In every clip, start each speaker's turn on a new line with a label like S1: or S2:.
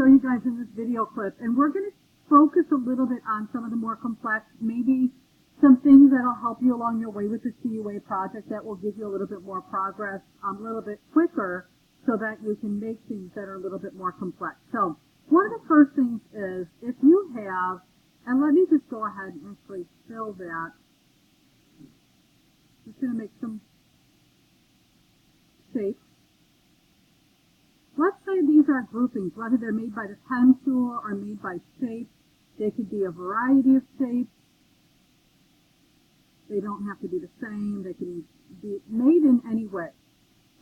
S1: show you guys in this video clip, and we're going to focus a little bit on some of the more complex, maybe some things that will help you along your way with the CUA project that will give you a little bit more progress a little bit quicker so that you can make things that are a little bit more complex. So one of the first things is if you have, and let me just go ahead and actually fill that. Just going to make some shapes. Let's say these are groupings, whether they're made by the pen tool or made by shapes. They could be a variety of shapes. They don't have to be the same. They can be made in any way.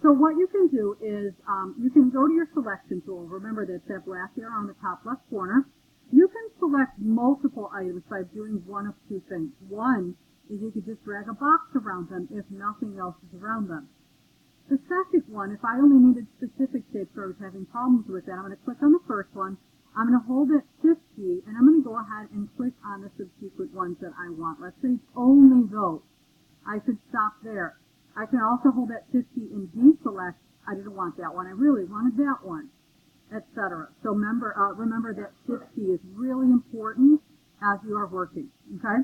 S1: So what you can do is you can go to your selection tool. Remember that's that black arrow on the top left corner. You can select multiple items by doing one of two things. One is you could just drag a box around them if nothing else is around them. The second one, if I only needed specific shapes or I was having problems with that, I'm going to click on the first one. I'm going to hold it Shift key, and I'm going to go ahead and click on the subsequent ones that I want. Let's say it's only those. I could stop there. I can also hold that Shift key and deselect. I didn't want that one. I really wanted that one, etc. So remember that Shift key is really important as you are working. Okay.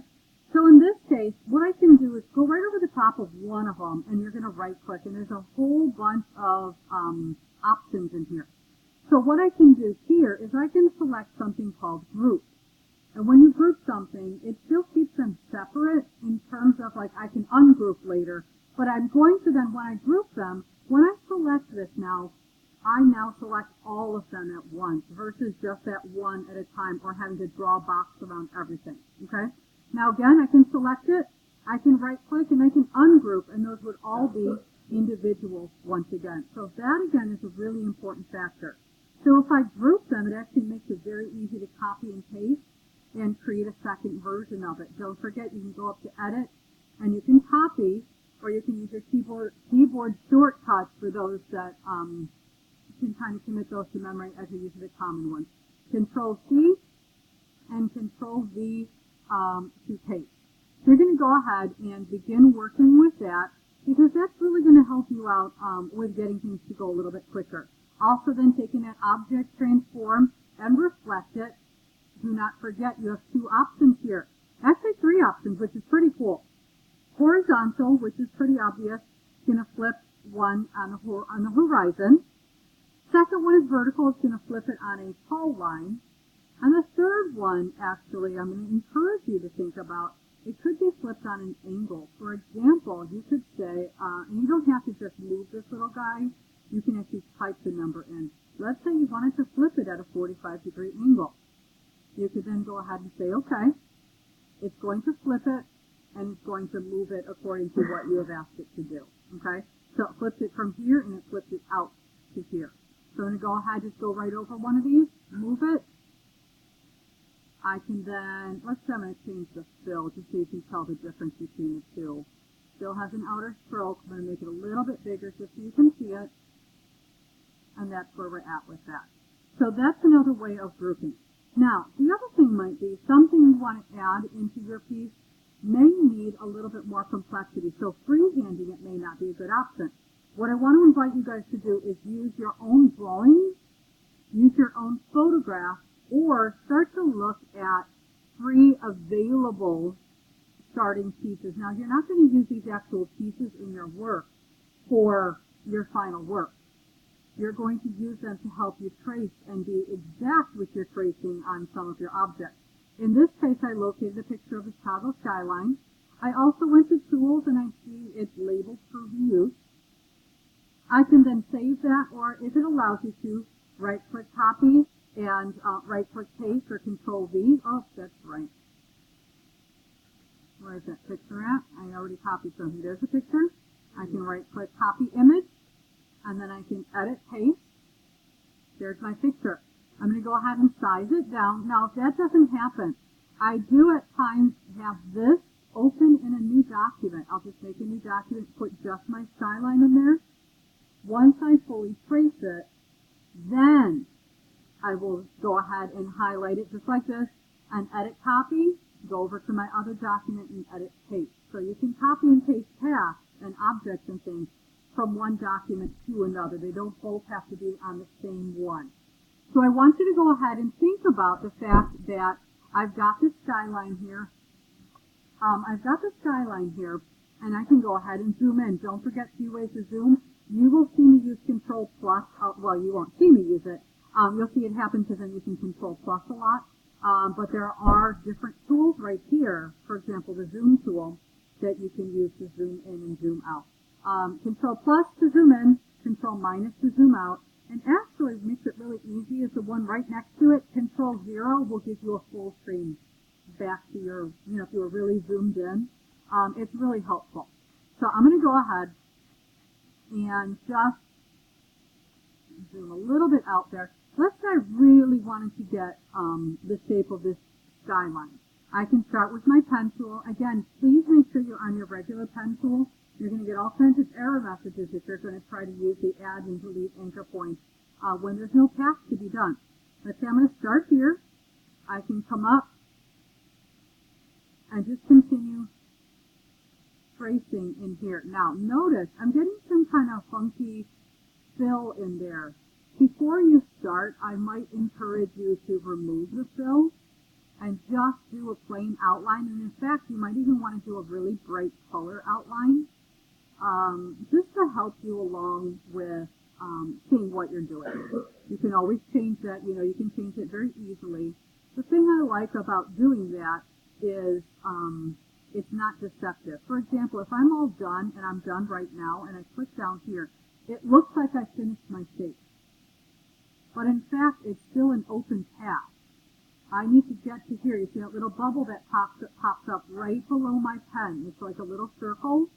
S1: So in this case, what I can do is go right over the top of one of them, and you're going to right-click, and there's a whole bunch of options in here. So what I can do here is I can select something called group. And when you group something, it still keeps them separate in terms of, like, I can ungroup later, but I'm going to then, when I group them, when I select this now, I now select all of them at once versus just that one at a time or having to draw a box around everything. Okay? Now again, I can select it, I can right-click, and I can ungroup, and those would all be individuals once again. So that again is a really important factor. So if I group them, it actually makes it very easy to copy and paste and create a second version of it. Don't forget, you can go up to Edit, and you can copy, or you can use your keyboard shortcuts for those that can kind of commit those to memory as you use the common ones. Control-C and Control-V to paste. So you're going to go ahead and begin working with that because that's really going to help you out with getting things to go a little bit quicker. Also then taking that object, transform, and reflect it. Do not forget you have two options here. Actually three options, which is pretty cool. Horizontal, which is pretty obvious, going to flip one on the horizon. Second one is vertical, it's going to flip it on a tall line. And the third one, actually, I'm going to encourage you to think about, it could be flipped on an angle. For example, you could say, and you don't have to just move this little guy, you can actually type the number in. Let's say you wanted to flip it at a 45-degree angle. You could then go ahead and say, okay, it's going to flip it, and it's going to move it according to what you have asked it to do. Okay? So it flips it from here, and it flips it out to here. So I'm going to go ahead, just go right over one of these, move it. I can then, let's say I'm going to change the fill just so you can tell the difference between the two. Still has an outer stroke. I'm going to make it a little bit bigger just so you can see it. And that's where we're at with that. So that's another way of grouping. Now, the other thing might be something you want to add into your piece may need a little bit more complexity. So freehanding it may not be a good option. What I want to invite you guys to do is use your own drawings, use your own photographs, or start to look at free available starting pieces. Now, you're not going to use these actual pieces in your work for your final work. You're going to use them to help you trace and be exact with your tracing on some of your objects. In this case, I located a picture of the Chicago skyline. I also went to Tools, and I see it's labeled for reuse. I can then save that, or if it allows you to, right-click copy, and right-click paste or Control-V. Oh, that's right. Where is that picture at? I already copied something. There's a picture. I can right-click copy image, and then I can edit paste. There's my picture. I'm going to go ahead and size it down. Now, if that doesn't happen, I do at times have this open in a new document. I'll just make a new document, put just my skyline in there. Once I fully trace it, then I will go ahead and highlight it just like this and edit copy, go over to my other document and edit paste. So you can copy and paste paths and objects and things from one document to another. They don't both have to be on the same one. So I want you to go ahead and think about the fact that I've got this skyline here. And I can go ahead and zoom in. Don't forget CUA to zoom. You will see me use Control Plus. Well, you won't see me use it. You'll see it happen because I'm using Control Plus a lot. But there are different tools right here. For example, the zoom tool that you can use to zoom in and zoom out. Control Plus to zoom in, Control Minus to zoom out. And actually, what makes it really easy is the one right next to it. Control 0 will give you a full screen back to your, if you were really zoomed in. It's really helpful. So I'm going to go ahead and just zoom a little bit out there. Let's say I really wanted to get the shape of this skyline. I can start with my pen tool. Again, please make sure you're on your regular pen tool. You're going to get all kinds of error messages if you're going to try to use the add and delete anchor points when there's no path to be done. Let's say I'm going to start here. I can come up and just continue tracing in here. Now, notice I'm getting some kind of funky fill in there. Before you start, I might encourage you to remove the fill and just do a plain outline. And in fact, you might even want to do a really bright color outline just to help you along with seeing what you're doing. You can always change that. You can change it very easily. The thing I like about doing that is it's not deceptive. For example, if I'm all done and I'm done right now and I click down here, it looks like I finished my shape. But in fact, it's still an open path. I need to get to here. You see that little bubble that pops up right below my pen. It's like a little circle.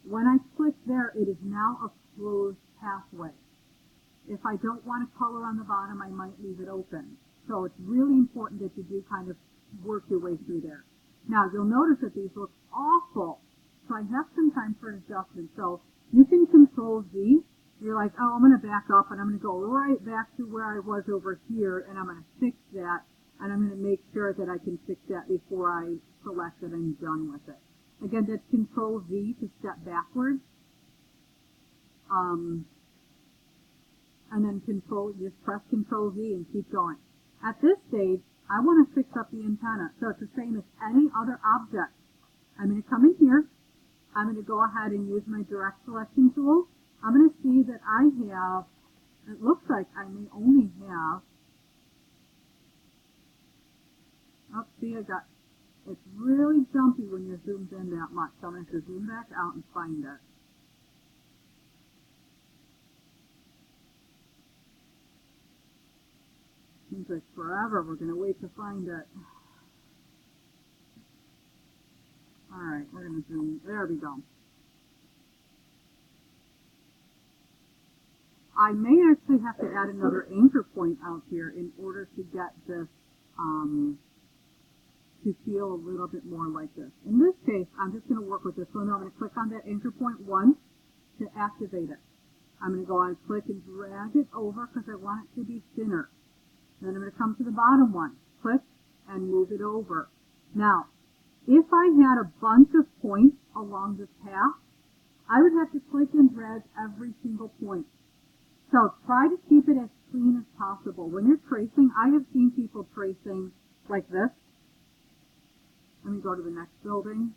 S1: When I click there, it is now a closed pathway. If I don't want a color on the bottom, I might leave it open. So it's really important that you do kind of work your way through there. Now, you'll notice that these look awful. So I have some time for adjustment. So you can Control Z. You're like, oh, I'm going to back up and I'm going to go right back to where I was over here and I'm going to fix that and I'm going to make sure that I can fix that before I select that I'm done with it. Again, that's Control Z to step backwards. And then just press Control Z and keep going. At this stage, I want to fix up the antenna. So it's the same as any other object. I'm going to come in here. I'm going to go ahead and use my direct selection tool. I'm going to see that I have, it looks like I may only have, it's really jumpy when you're zoomed in that much. So I'm going to have to zoom back out and find it. Seems like forever. We're going to wait to find it. Alright, we're going to zoom. There we go. I may actually have to add another anchor point out here in order to get this to feel a little bit more like this. In this case, I'm just going to work with this one. I'm going to click on that anchor point once to activate it. I'm going to go on and click and drag it over because I want it to be thinner. Then I'm going to come to the bottom one, click and move it over. Now, if I had a bunch of points along this path, I would have to click and drag every single point. So try to keep it as clean as possible. When you're tracing, I have seen people tracing like this. Let me go to the next building.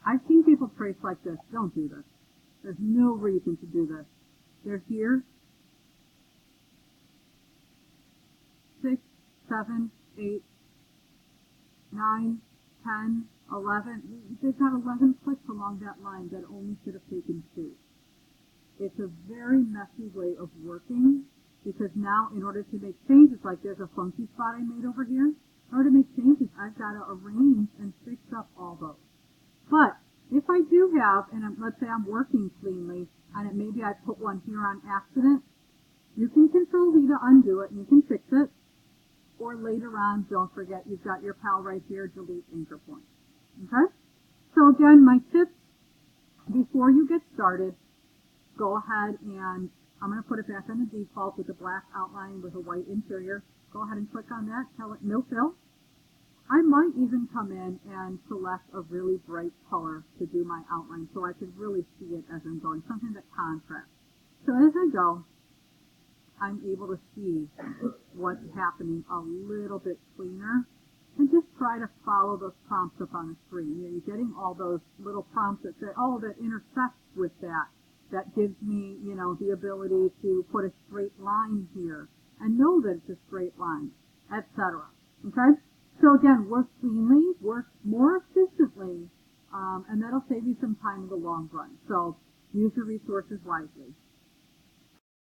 S1: I've seen people trace like this. Don't do this. There's no reason to do this. They're here. 6, 7, 8, 9, 10, 11. They've got 11 clicks along that line that only should have taken 2. It's a very messy way of working because now in order to make changes, like there's a funky spot I made over here, in order to make changes, I've got to arrange and fix up all those. But if I do have, and let's say I'm working cleanly, and maybe I put one here on accident, you can Control V to undo it and you can fix it. Or later on, don't forget, you've got your pal right here, delete anchor point. Okay? So again, my tips before you get started, go ahead and I'm going to put it back on the default with a black outline with a white interior. Go ahead and click on that, tell it no fill. I might even come in and select a really bright color to do my outline so I can really see it as I'm going, something that contrasts. So as I go, I'm able to see what's happening a little bit cleaner, and just try to follow those prompts up on the screen. You know, you're getting all those little prompts that say, oh, that intersects with that. That gives me, you know, the ability to put a straight line here and know that it's a straight line, etc. Okay? So again, work cleanly, work more efficiently, and that'll save you some time in the long run. So use your resources wisely.